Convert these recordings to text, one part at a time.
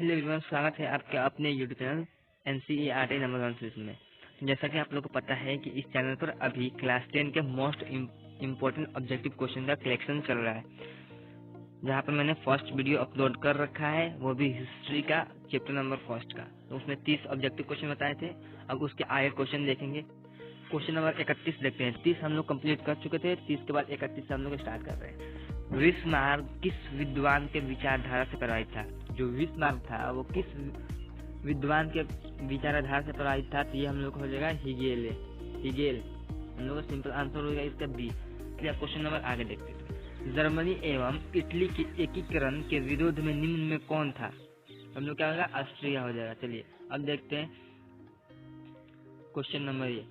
Hello everyone, स्वागत है आपका अपने YouTube channel NCERT number 1 series में। जैसा कि आप लोगों को पता है कि इस चैनल पर अभी क्लास 10 के मोस्ट इम्पोर्टेंट ऑब्जेक्टिव क्वेश्चन का कलेक्शन चल रहा है, जहां पर मैंने फर्स्ट वीडियो अपलोड कर रखा है, वो भी हिस्ट्री का चैप्टर नंबर फर्स्ट का। तो उसमें 30 ऑब्जेक्टिव क्वेश्चन बताए थे। अब उसके आगे क्वेश्चन देखेंगे। क्वेश्चन नंबर 31 देखते हैं। 30 हम लोग कंप्लीट कर चुके थे, 30 के बाद 31 से हम लोग स्टार्ट कर रहे हैं। विस्मार्क किस विद्वान के विचारधारा से प्रभावित था? जो विस्मार्क था वो किस विद्वान के विचारधारा से प्रभावित था? तो ये हम लोग हो जाएगा हिगेल। हम लोग का सिंपल आंसर होगा इसका बी। चलिए क्वेश्चन नंबर आगे देखते हैं। जर्मनी एवं इटली के एकीकरण के विरोध में निम्न में कौन था? हम लोग क्या होगा? ऑस्ट्रिया हो जाएगा। चलिए अब देखते हैं क्वेश्चन नंबर ये।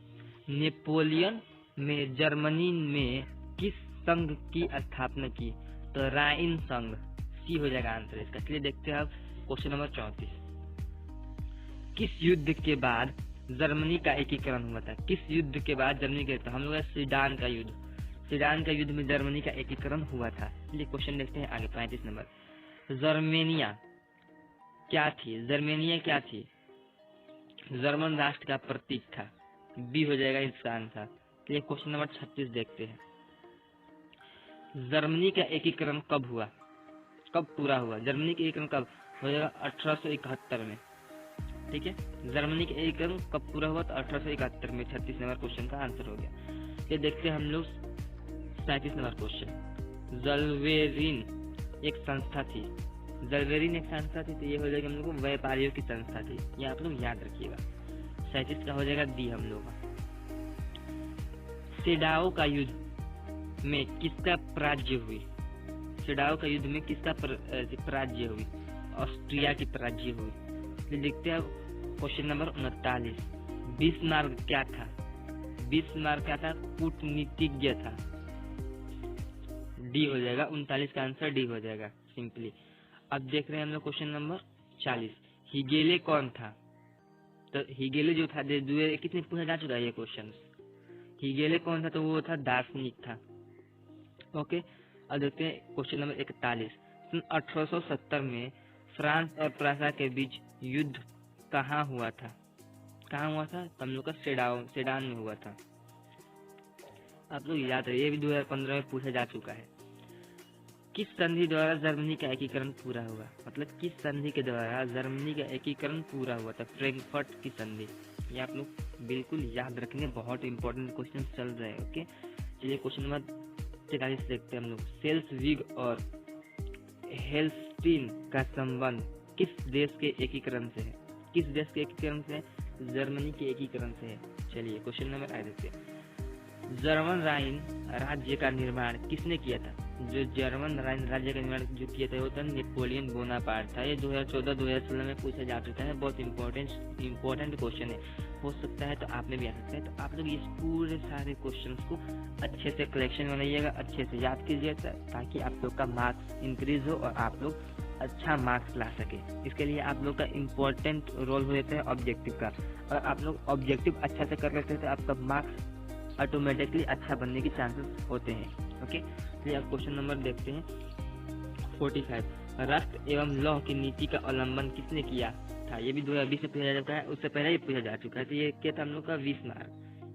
नेपोलियन में जर्मनी में किस संघ की स्थापना की? तो राइन संघ, सी हो जाएगा आंसर इसका। चलिए देखते हैं अब क्वेश्चन नंबर 34। किस युद्ध के बाद जर्मनी का एकीकरण हुआ था? किस युद्ध के बाद जर्मनी के? तो हम लोग सीडान का युद्ध में जर्मनी का एकीकरण हुआ था। चलिए क्वेश्चन देखते हैं आगे 35 नंबर। जर्मेनिया क्या थी? जर्मन राष्ट्र का प्रतीक था, बी हो जाएगा इसका आंसर। चलिए क्वेश्चन नंबर 36 देखते हैं। जर्मनी का एकीकरण कब पूरा हुआ? जर्मनी का एकीकरण कब हो जाएगा? 1871 में। ठीक है, जर्मनी का एकीकरण कब पूरा हुआ? तो 1871 में। 36 नंबर क्वेश्चन का आंसर हो गया। ये देखते हैं हम लोग 37 नंबर क्वेश्चन। जल्वेरिन एक संस्था थी, तो ये हो जाएगा हम लोग को व्यापारियों की संस्था थी। ये आप लोग याद रखिएगा। 37 का हो जाएगा डी हम लोग का। सेडाओ का युद्ध में किसका पराजय हुई? ऑस्ट्रिया की पराजय हुई। फिर देखते हैं क्वेश्चन नंबर 39। बिस्मार्क क्या था? कूटनीतिज्ञ था, डी हो जाएगा। 39 का आंसर डी हो जाएगा सिंपली। अब देख रहे हैं हम लोग क्वेश्चन नंबर 40। हिगेले कौन था? तो हिगेले जो था, कितने पूछा जा चुका है ये क्वेश्चन। हिगेले कौन था? तो वो था दार्शनिक था। ओके, अब देखते हैं क्वेश्चन नंबर 41। सन 1870 में फ्रांस और प्रासा के बीच युद्ध कहाँ हुआ था? हम लोग का सेडान में हुआ था। आप लोग याद रखिए, ये भी 2015 में पूछा जा चुका है। किस संधि द्वारा जर्मनी का एकीकरण पूरा हुआ? मतलब किस संधि के द्वारा जर्मनी का एकीकरण पूरा हुआ था? फ्रैंकफर्ट की संधि। ये आप लोग बिल्कुल याद रखने, बहुत इंपॉर्टेंट क्वेश्चन चल रहे हैं। ओके, चलिए क्वेश्चन नंबर 43 देखते हैं हम लोग। सेल्सविग और हेल्स्टीन का संबंध किस देश के एकीकरण से है? जर्मनी के एकीकरण से है। चलिए क्वेश्चन नंबर आगे देखते हैं। जर्मन राइन राज्य का निर्माण किसने किया था? जो जर्मन राइन राज्य का निर्माण जो किया था वो था नेपोलियन बोनापार्ट था। ये 2014-2016 में पूछा जा चुका है। बहुत इम्पोर्टेंट क्वेश्चन है, हो सकता है तो आप में भी आ सकता है। तो आप लोग इस पूरे सारे क्वेश्चंस को अच्छे से कलेक्शन बनाइएगा, अच्छे से याद कीजिएगा, ताकि आप लोग का मार्क्स इंक्रीज हो और आप लोग अच्छा मार्क्स ला सके। इसके लिए आप लोग का इम्पोर्टेंट रोल हो जाता है ऑब्जेक्टिव का। और आप लोग ऑब्जेक्टिव अच्छा से कर लेते हैं तो आपका मार्क्स ऑटोमेटिकली अच्छा बनने के चांसेस होते हैं। ओके, चलिए अब क्वेश्चन नंबर देखते हैं 45। राष्ट्र एवं लौह की नीति का अवलंबन किसने किया था? ये भी 2020 में पूछा जा चुका है, उससे पहले ही पूछा जा चुका है। तो ये क्या था हम लोग का? बिस्मार्क।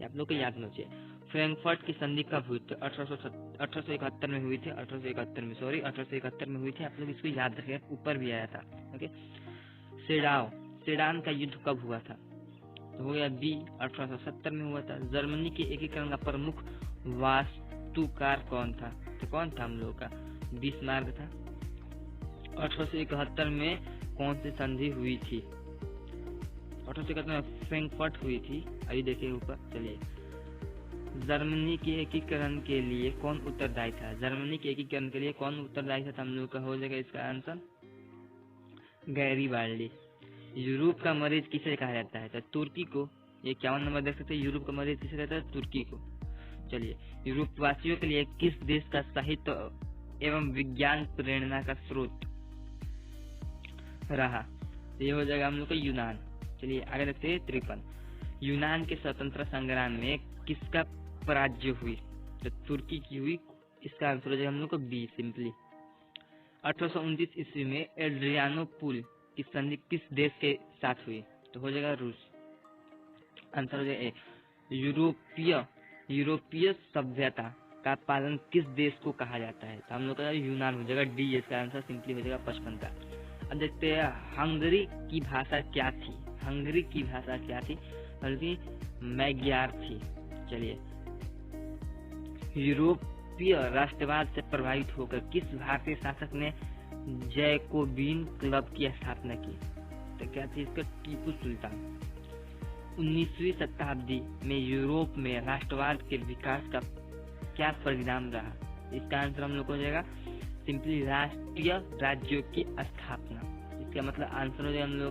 आप लोग को याद होना चाहिए। फ्रैंकफर्ट की संधि कब हुई थी? 1871 में हुई थी। 1871 में हुई थी। आप लोग इसको याद रखें, ऊपर भी आया था। ओके, सेडान का युद्ध कब हुआ था? तो हो गया बी, 1870 में हुआ था। जर्मनी के एकीकरण का प्रमुख वास्तुकार कौन था? तो कौन था हम लोग का? बिस्मार्क था। 1871 में कौन सी संधि हुई थी? 1871 में फ्रैंकफर्ट हुई थी। अभी देखिए ऊपर। चलिए, जर्मनी के एकीकरण के लिए कौन उत्तरदायी था? तो हम लोग का हो जाएगा इसका आंसर गैरीबाल्डी। यूरोप का मरीज किसे कहा जाता है? तो तुर्की को। ये 51 नंबर देख सकते हैं। यूरोप का मरीज किसे कहता है? तुर्की को। चलिए, यूरोप वासियों के लिए किस देश का साहित्य एवं विज्ञान प्रेरणा का स्रोत रहा? तो ये हो जाएगा हम लोग का यूनान। चलिए आगे देखते हैं 53। यूनान के स्वतंत्रता संग्राम में किसका पराजय हुई? तो तुर्की की हुई। इसका आंसर हो जाएगा हम लोग को बी सिंपली। 1829 ईस्वी में एड्रियानोपुल किस संधि किस देश के साथ हुई? तो हो जाएगा रूस। आंसर हो जाएगा ए। यूरोपीय सभ्यता का पालन किस देश को कहा जाता है? तो हम लोग का यूनान हो जाएगा डी। इसका आंसर सिंपली हो जाएगा 55 का। अब देखते हैं हंगरी की भाषा क्या थी। हंगरी की भाषा क्या थी? बल्कि मैग्यार थी। चलिए, यूरोपीय राष्ट्रवाद से प्रभावित होकर किस भारतीय शासक ने जैकोबिन क्लब की स्थापना की? तो क्या थी इसका? टीपू सुल्तान। 19वीं शताब्दी में यूरोप में राष्ट्रवाद के विकास का क्या परिणाम रहा? इसका आंसर हम लोग हो जाएगा सिंपली राष्ट्रीय राज्यों की स्थापना। इसका मतलब आंसर हो जाएगा हम लोग